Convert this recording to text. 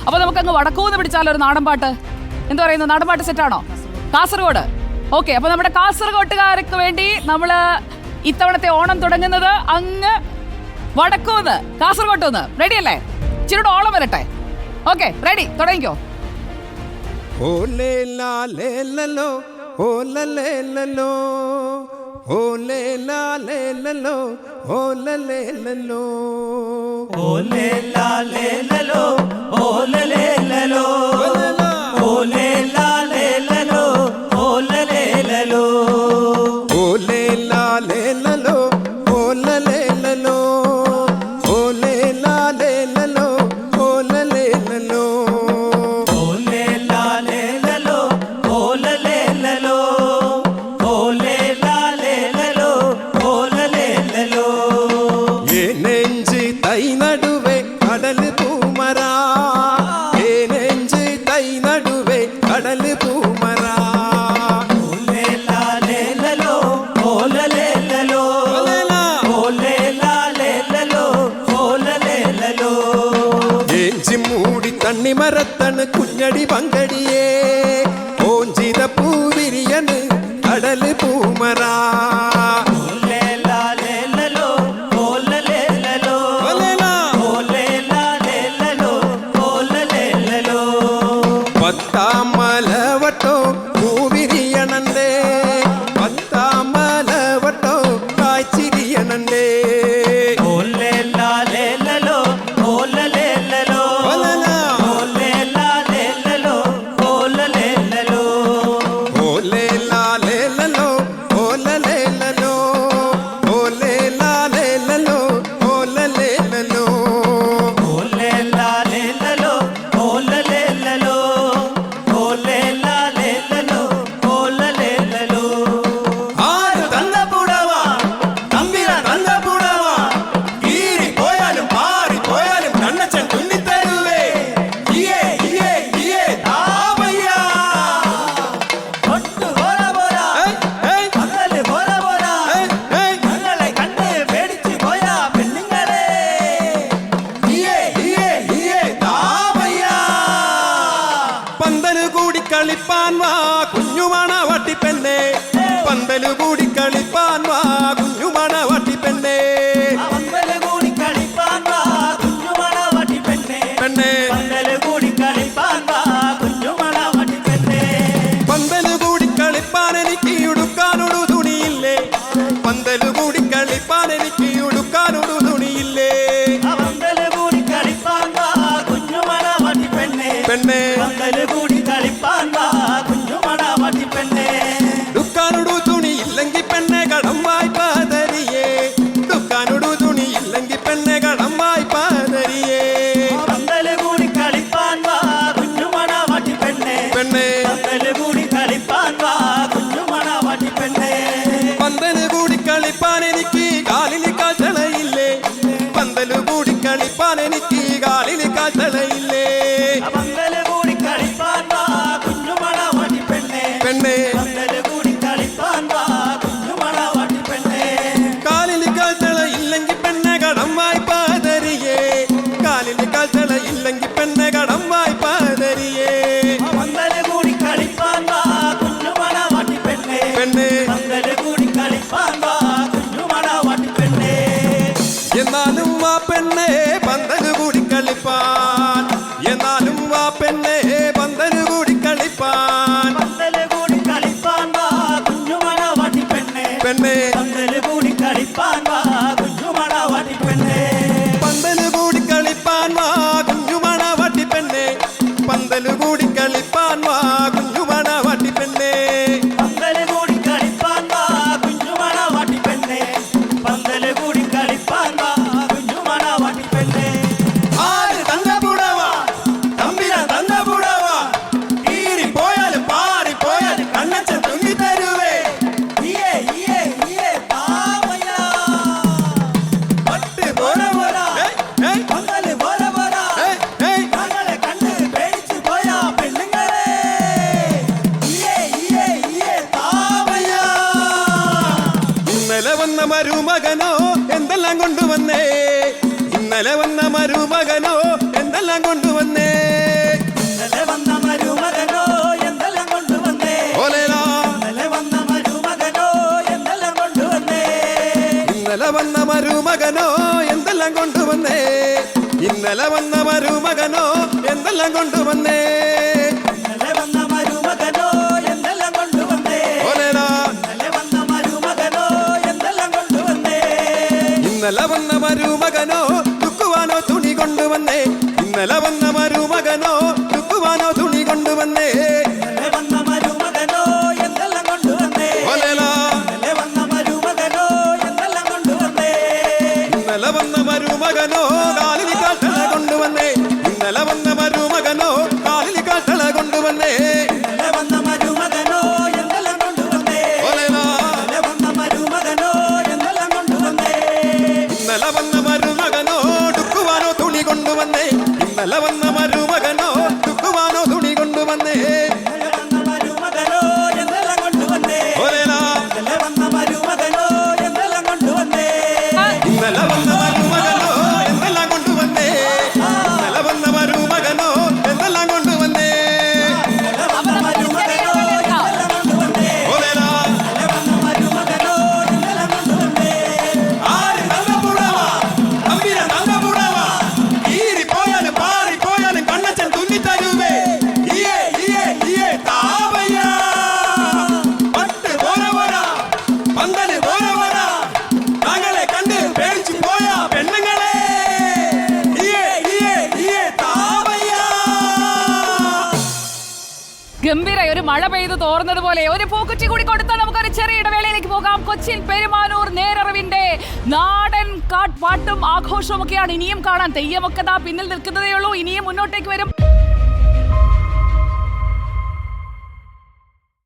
അപ്പൊ നമുക്കങ്ങ് വടക്കൂന്ന് പിടിച്ചാലോ ഒരു നാടൻ പാട്ട്? എന്താ പറയുന്നത്, നാടൻ പാട്ട് സെറ്റാണോ? കാസർഗോഡ്. ഓക്കെ, അപ്പൊ നമ്മുടെ കാസർഗോട്ടുകാർക്ക് വേണ്ടി നമ്മള് ഇത്തവണത്തെ ഓണം തുടങ്ങുന്നത് അങ്ങ് വടക്കൂന്ന്, കാസർഗോട്ടുന്ന്. റെഡി അല്ലേ? ഇച്ചിരി ഓളം വരട്ടെ. ഓക്കെ, റെഡി, തുടങ്ങിക്കോ. മരത്തണ് കുഞ്ഞടി പങ്കടിയേ ഓഞ്ചിത പൂവിരിയന് കടല് പൂമരാ പത്താം മലവട്ടോ പൂവിരിയണണ്ടേ പത്താം മലവട്ടോ കാച്ചിരിയണണ്ടേ കളിപ്പാൻ വാ കുഞ്ഞുമണ വട്ടിപ്പെണ്ണേ പന്തല് കൂടി കളിപ്പാൻ വാ കുഞ്ഞുമണ വട്ടിപ്പെണ്ണേ പന്തല് കൂടി കളിപ്പാൻ വാ കുഞ്ഞുമണ വട്ടിപ്പെണ്ണേ പെണ്ണേ പന്തല് കൂടി കളിപ്പാൻ വാ കുഞ്ഞുമണ വട്ടിപ്പെണ്ണേ പന്തല് കൂടി കളിപ്പാൻ എനിക്ക് ഉടുക്കാനൊരു തുണിയില്ലേ പന്തല് കൂടി കളിപ്പാൻ എനിക്ക് ഉടുക്കാനൊരു തുണിയില്ലേ പന്തല് കൂടി കളിപ്പാൻ വാ കുഞ്ഞുമണ വട്ടിപ്പെണ്ണേ പെണ്ണേ പന്തല് കൂടി ദുഃഖാനോടു തുണി ഇല്ലെങ്കിൽ പെണ്ണെ കടം വായ്പാതരിയേ ദുഃഖാനോടു തുണി ഇല്ലെങ്കിൽ പെണ്ണെ കടം വായ്പാതരിയേ പന്തല് കൂടി കളിപ്പാൻ വാ കുഞ്ഞുമണ വാട്ടി പെണ്ണെ പെണ്ണെ പന്തല് കൂടി കളിപ്പാൻ വാ കുഞ്ഞുമണ വാട്ടി പെണ്ണെ പന്തല് കൂടി കളിപ്പാൻ എനിക്ക് കാലിന് കാച്ചളയില്ലേ പന്തല് കൂടി കളിപ്പാൻ എനിക്ക് കാലിന് കാച്ചളയില്ലേ പന്തല് കൂടി കളിപ്പാൻ വാ കുഞ്ഞുമണ വാട്ടി പെണ്ണെ പെണ്ണെ പന്തല് കൂടി കളിപ്പാൻ വാ കുഞ്ഞുമണ വാട്ടി പെണ്ണെ കാലിന് കാച്ചള ഇല്ലെങ്കിൽ പെണ്ണെ കടം വായ്പാതരിയേ കാലിന് കാച്ചള ഇല്ലെങ്കിൽ പെണ്ണെ കടം വായ്പാതരിയേ പന്തല് കൂടി കളിപ്പാൻ വാ കുഞ്ഞുമണ വാട്ടി പെണ്ണെ പെണ്ണെ പന്തല് കൂടി കളിപ്പാൻ വാ കുഞ്ഞുമണ വാട്ടി പെണ്ണെ എന്നാലും വാ പെണ്ണെ പന്തല് കൂടി കളിപ്പാൻ എന്നാലും വാ പെണ്ണെ പന്തല് കൂടി കളിപ്പാൻ പന്തല് കൂടി കളിപ്പാൻ വാ കുഞ്ഞുമണ വാട്ടി പെണ്ണെ പെണ്ണെ പന്തല് കൂടി കളിപ്പാൻ വാ കുഞ്ഞുമണ വാട്ടി പെണ്ണെ പന്തല് കൂടി കളിപ്പാൻ വാ കുഞ്ഞുമണ വാട്ടി പെണ്ണെ പന്തല് കൂടി കളിപ്പാൻ വാ കുഞ്ഞുമണ വാട്ടി പെണ്ണെ പന്തല് കൂടി കളിപ്പാൻ വാ കുഞ്ഞുമണ വാട്ടി പെണ്ണെ പന്തല് കൂടി കളിപ്പാൻ വാ കുഞ്ഞുമണ വാട്ടി പെണ്ണെ ആര് തന്ന പുടവാ തമ്പിര തന്ന പുടവാ ഈരി പോയാലും പാറി പോയാലും കണ്ണച്ചൻ തുങ്ങി തരുവേ ഇയേ ഇയേ ഇയേ താമയ്യ പട്ട് പോര പോര പന്തല് പോര പോര ഞങ്ങളെ കണ്ട് പേടിച്ചു പോയാ പെണ്ണുങ്ങളെ ഇയേ ഇയേ ഇയേ താമയ്യ ഇന്നലെ വന്ന മരുമകനോ എന്തെല്ലാം കൊണ്ടുവന്നേ ഇന്നലെ വന്ന മരുമകനോ എന്തെല്ലാം കൊണ്ടുവന്നേ ഇന്നലെ വന്ന മരുമകനോ എന്തെല്ലാം കൊണ്ടുവന്നേ ഇന്നലെ വന്ന മരുമകനോ എന്തെല്ലാം കൊണ്ടുവന്നേ ഇന്നലെ വന്ന മരുമകനോ എന്തെല്ലാം കൊണ്ടുവന്നേ ഓലേലാ ഇന്നലെ വന്ന മരുമകനോ എന്തെല്ലാം കൊണ്ടുവന്നേ ഇന്നലെ വന്ന മരുമകനോ തുക്കുവാനോ തുണി കൊണ്ടുവന്നേ ഇന്നലെ വന്ന മരുമകനോ തുക്കുവാനോ തുണി കൊണ്ടുവന്നേ ഇന്നലെ വന്ന മരുമകനോ എന്തെല്ലാം കൊണ്ടുവന്നേ ഓലേലാ ഇന്നലെ വന്ന മരുമകനോ എന്തെല്ലാം കൊണ്ടുവന്നേ ഇന്നലെ വന്ന മരുമകനോ കാലിൽ കാട്ടള കൊണ്ടുവന്നേ ഇന്നലെ വന്ന മരുമകനോ കാലിൽ കാട്ടള കൊണ്ടുവന്നേ ഇന്നലെ വന്ന മരുമകനോ എന്തെല്ലാം കൊണ്ടുവന്നേ ഓലേലാ ഇന്നലെ വന്ന മരുമകനോ എന്തെല്ലാം കൊണ്ടുവന്നേ ഇന്നലെ വന്ന മരുമകനോ തുക്കുവാനോ തുണി കൊണ്ടുവന്നേ ഇന്നലെ വന്ന മരുമകനോ തുക്കുവാനോ തുണി കൊണ്ടുവന്നേ ഇന്നലെ വന്ന മരുമകനോ എന്തെല്ലാം കൊണ്ടുവന്നേ ഓലേലാ ഇന്നലെ വന്ന മരുമകനോ എന്തെല്ലാം കൊണ്ടുവന്നേ ഇന്നലെ വന്ന മരുമകനോ എന്തെല്ലാം കൊണ്ടുവന്നേ ഇന്നലെ വന്ന മരുമകനോ എന്തെല്ലാം കൊണ്ടുവന്നേ ഇന്നലെ വന്ന മരുമകനോ എന്തെല്ലാം കൊണ്ടുവന്നേ ഓലേലാ ഇന്നലെ വന്ന മരുമകനോ എന്തെല്ലാം കൊണ്ടുവന്നേ ആര് നങ്കപുടവാ അമ്പിര നങ്കപുടവാ ഈരിപ്പോയാലും പാറിപ്പോയാലും കണ്ണച്ചൻ തുന്നിത്തരുവേ ഇയേ ഇയേ ഇയേ താവയ്യാ പട്ട് പോരവരാ പന്തല് പോരവരാ താങ്കളെ കണ്ട് പേടിച്ചു പോയ പെണ്ണുങ്ങളെ ഇയേ ഇയേ ഇയേ താവയ്യാ ഗംഭീരായി ഒരു മഴ പെയ്ത് തോർന്നതുപോലെ ഒരു പൂക്കുറ്റി കൂടി കൊടുത്താൽ നമുക്കൊരു ചെറിയ ഇടവേളയിലേക്ക് പോകാം. കൊച്ചിൻ പെരുമാനൂർ നേരറിവിന്റെ നാടൻ പാട്ടും ആഘോഷവും ഒക്കെയാണ് ഇനിയും കാണാൻ. തെയ്യമൊക്കെ ദാ പിന്നിൽ നിൽക്കുന്നതേ ഉള്ളൂ. ഇനിയും മുന്നോട്ടേക്ക് വരും.